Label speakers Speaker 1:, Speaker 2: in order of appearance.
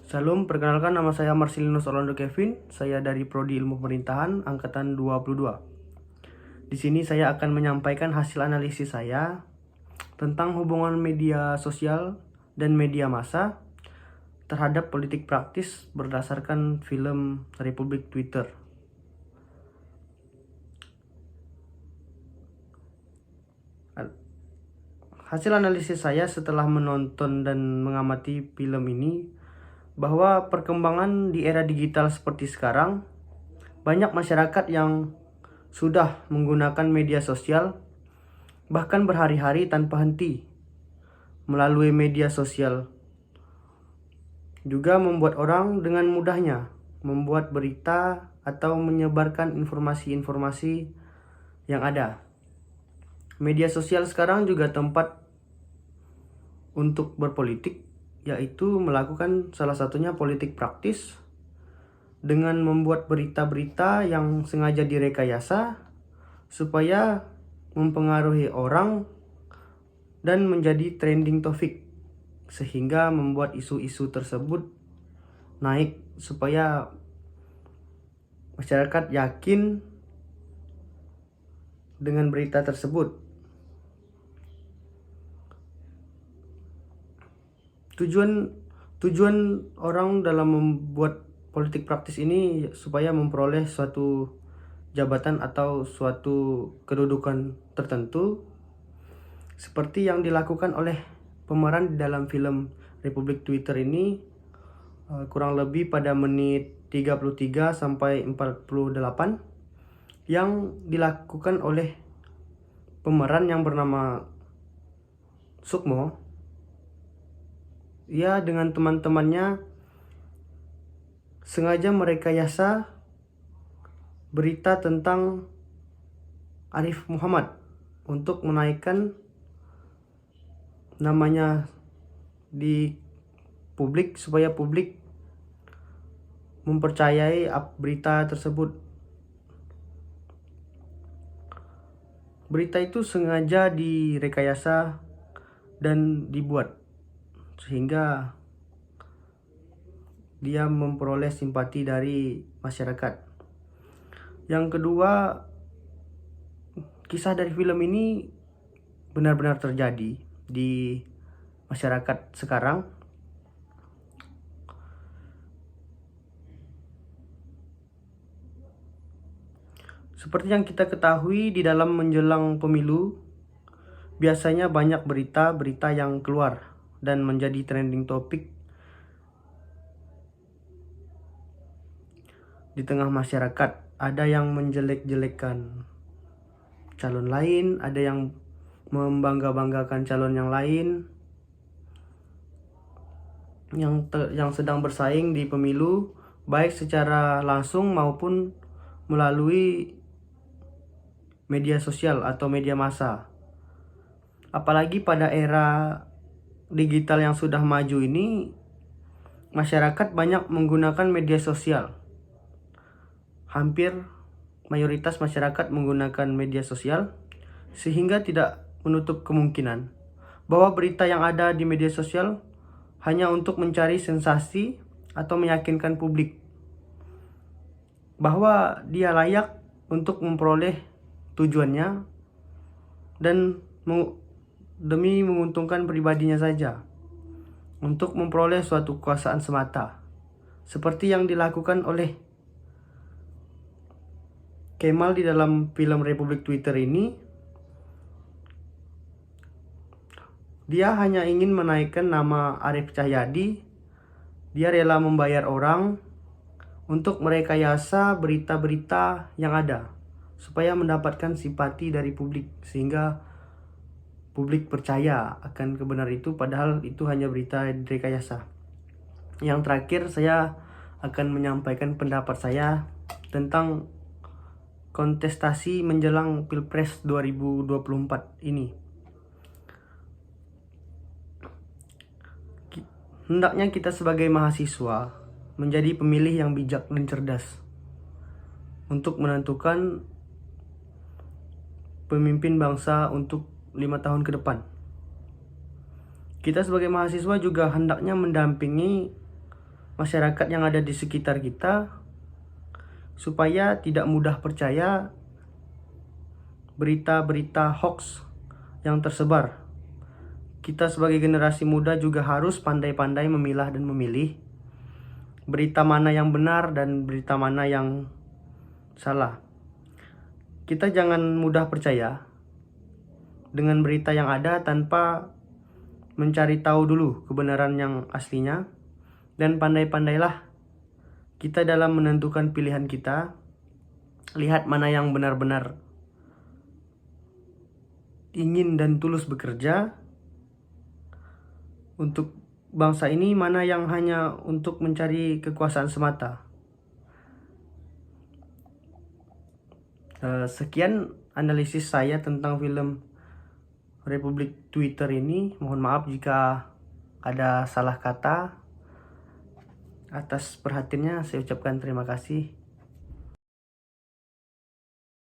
Speaker 1: Salam, perkenalkan nama saya Marcelinus Orlando Kevin. Saya dari Prodi Ilmu Pemerintahan angkatan 22. Di sini saya akan menyampaikan hasil analisis saya tentang hubungan media sosial dan media massa terhadap politik praktis berdasarkan film Republik Twitter. Hasil analisis saya setelah menonton dan mengamati film ini bahwa perkembangan di era digital seperti sekarang, banyak masyarakat yang sudah menggunakan media sosial bahkan berhari-hari tanpa henti. Melalui media sosial juga membuat orang dengan mudahnya membuat berita atau menyebarkan informasi-informasi yang ada. Media sosial sekarang juga tempat untuk berpolitik, yaitu melakukan salah satunya politik praktis dengan membuat berita-berita yang sengaja direkayasa supaya mempengaruhi orang dan menjadi trending topik, sehingga membuat isu-isu tersebut naik supaya masyarakat yakin dengan berita tersebut. Tujuan orang dalam membuat politik praktis ini supaya memperoleh suatu jabatan atau suatu kedudukan tertentu, seperti yang dilakukan oleh pemeran di dalam film Republik Twitter ini, kurang lebih pada menit 33 sampai 48 yang dilakukan oleh pemeran yang bernama Sukmo. Ia dengan teman-temannya sengaja merekayasa berita tentang Arif Muhammad untuk menaikkan namanya di publik supaya publik mempercayai berita tersebut. Berita itu sengaja direkayasa dan dibuat sehingga dia memperoleh simpati dari masyarakat. Yang kedua, kisah dari film ini benar-benar terjadi di masyarakat sekarang. Seperti yang kita ketahui, di dalam menjelang pemilu biasanya banyak berita-berita yang keluar dan menjadi trending topik di tengah masyarakat. Ada yang menjelek-jelekan calon lain, ada yang membangga-banggakan calon yang lain yang sedang bersaing di pemilu, baik secara langsung maupun melalui media sosial atau media massa. Apalagi pada era digital yang sudah maju ini, masyarakat banyak menggunakan media sosial. Hampir mayoritas masyarakat menggunakan media sosial, sehingga tidak menutup kemungkinan bahwa berita yang ada di media sosial hanya untuk mencari sensasi atau meyakinkan publik bahwa dia layak untuk memperoleh tujuannya dan demi menguntungkan pribadinya saja, untuk memperoleh suatu kekuasaan semata, seperti yang dilakukan oleh Kemal di dalam film Republik Twitter ini. Dia hanya ingin menaikkan nama Arif Cahyadi. Dia rela membayar orang untuk merekayasa berita-berita yang ada supaya mendapatkan simpati dari publik, sehingga publik percaya akan kebenaran itu, padahal itu hanya berita direkayasa. Yang terakhir, saya akan menyampaikan pendapat saya tentang kontestasi menjelang Pilpres 2024 ini. Hendaknya kita sebagai mahasiswa menjadi pemilih yang bijak dan cerdas untuk menentukan pemimpin bangsa untuk 5 tahun ke depan. Kita sebagai mahasiswa juga hendaknya mendampingi masyarakat yang ada di sekitar kita supaya tidak mudah percaya berita-berita hoax yang tersebar. Kita sebagai generasi muda juga harus pandai-pandai memilah dan memilih berita mana yang benar dan berita mana yang salah. Kita jangan mudah percaya dengan berita yang ada tanpa mencari tahu dulu kebenaran yang aslinya, dan pandai-pandailah kita dalam menentukan pilihan kita. Lihat mana yang benar-benar ingin dan tulus bekerja untuk bangsa ini, mana yang hanya untuk mencari kekuasaan semata. Sekian analisis saya tentang film Republik Twitter ini. Mohon maaf jika ada salah kata. Atas perhatiannya saya ucapkan terima kasih.